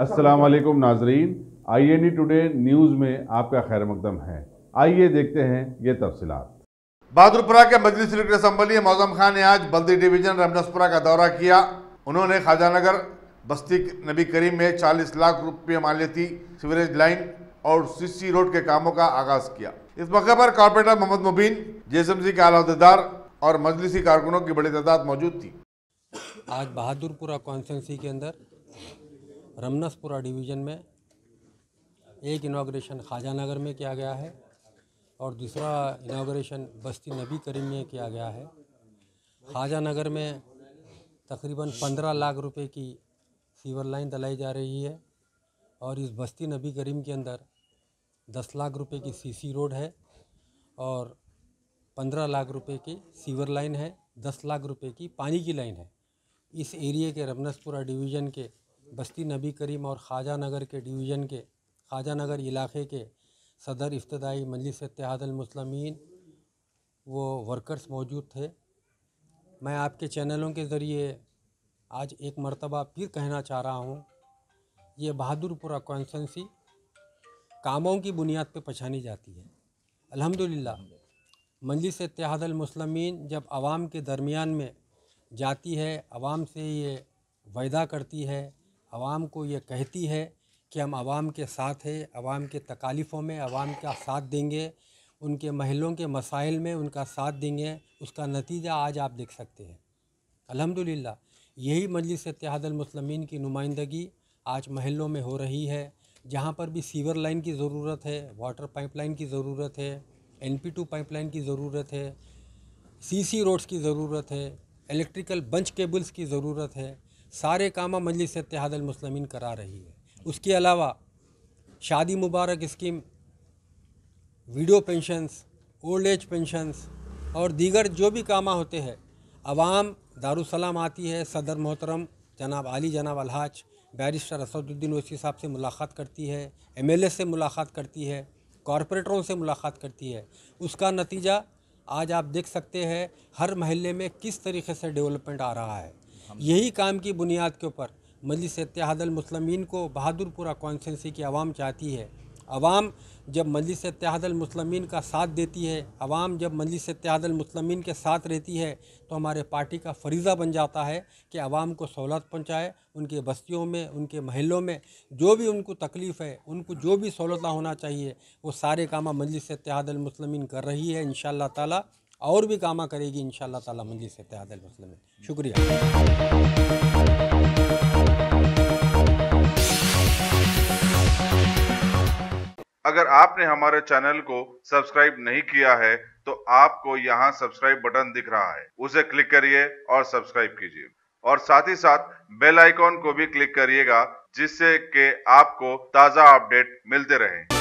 अस्सलाम वालेकुम नाजरीन, INE टुडे न्यूज़ में आपका खैर मकदम है। आइए देखते हैं ये तफसीलात। बहादुरपुरा के मजलिस सेक्रेटरी असम्बली मौजम खान ने आज बल्दी डिवीजन रमनसपुरा का दौरा किया। उन्होंने ख्वाजानगर बस्ती नबी करीम में 40 लाख रुपये मालियती सीवरेज लाइन और CC रोड के कामों का आगाज किया। इस मौके पर कॉर्पोरेटर मोहम्मद मुबीन, JSMC के आला अहदेदार और मजलिसी कारकुनों की बड़ी तादाद मौजूद थी। आज बहादुरपुरा कॉन्स्टिट्यूंसी के अंदर रमनसपुरा डिवीज़न में एक इनाग्रेशन ख्वाजानगर में किया गया है और दूसरा इनाग्रेशन बस्ती नबी करीम में किया गया है। ख्वाजानगर में तकरीबन 15 लाख रुपए की सीवर लाइन डलाई जा रही है और इस बस्ती नबी करीम के अंदर 10 लाख रुपए की CC रोड है और 15 लाख रुपए की सीवर लाइन है, 10 लाख रुपए की पानी की लाइन है। इस एरिए के रमनसपुरा डिवीज़न के बस्ती नबी करीम और ख्वाजानगर के डिवीज़न के ख्वाजानगर इलाके के सदर इफ्तिदाई मजलिस इत्तेहाद अल मुस्लिमीन वो वर्कर्स मौजूद थे। मैं आपके चैनलों के ज़रिए आज एक मर्तबा फिर कहना चाह रहा हूँ, ये बहादुरपुरा कॉन्स्टिट्यूंसी कामों की बुनियाद पर पहचानी जाती है। अल्हम्दुलिल्लाह मजलिस इत्तेहाद अल मुस्लिमीन जब आवाम के दरमियान में जाती है, आवाम से ये वायदा करती है, आवाम को ये कहती है कि हम आवाम के साथ हैं, आवाम के तकालीफ़ों में आवाम का साथ देंगे, उनके महलों के मसाइल में उनका साथ देंगे। उसका नतीजा आज आप देख सकते हैं। अल्हम्दुलिल्लाह यही मजलिस इत्तेहाद अल मुस्लिमीन की नुमाइंदगी आज महलों में हो रही है। जहाँ पर भी सीवर लाइन की ज़रूरत है, वाटर पाइपलाइन की ज़रूरत है, NP2 पाइपलाइन की ज़रूरत है, CC रोड्स की ज़रूरत है, इलेक्ट्रिकल बंच केबल्स की ज़रूरत है, सारे काम मजलिस इत्तेहाद अल मुस्लिमीन करा रही है। उसके अलावा Shaadi Mubarak scheme, widow pensions, old age pensions और दीगर जो भी काम होते हैं, अवाम दारुसलाम आती है, सदर मोहतरम जनाब आली जनाब अलहाज बैरिस्टर असदुद्दीन ओवैसी साहब से मुलाकात करती है, MLA से मुलाकात करती है, कॉरपोरेटरों से मुलाकात करती है। उसका नतीजा आज आप देख सकते हैं हर महल्ले में किस तरीके से डेवलपमेंट आ रहा है। यही काम की बुनियाद के ऊपर मजलिस इत्तेहाद अल मुस्लिमीन को बहादुरपुरा कॉन्स्टिट्यूंसी की आवाम चाहती है। आवाम जब मजलिस इत्तेहाद अल मुस्लिमीन का साथ देती है, आवाम जब मजलिस इत्तेहाद अल मुस्लिमीन के साथ रहती है, तो हमारे पार्टी का फरीज़ा बन जाता है कि आवाम को सहूलत पहुँचाए। उनके बस्तियों में, उनके महलों में जो भी उनको तकलीफ़ है, उनको जो भी सहूलत होना चाहिए, वो सारे काम मजलिस इत्तेहाद अल मुस्लिमीन कर रही है। इंशाअल्लाह ताला और भी काम करेगी इंशाअल्लाह ताला मजलिस इत्तेहाद अल मुस्लिमीन। शुक्रिया। अगर आपने हमारे चैनल को सब्सक्राइब नहीं किया है तो आपको यहाँ सब्सक्राइब बटन दिख रहा है, उसे क्लिक करिए और सब्सक्राइब कीजिए और साथ ही साथ बेल आइकॉन को भी क्लिक करिएगा, जिससे कि आपको ताज़ा अपडेट मिलते रहें।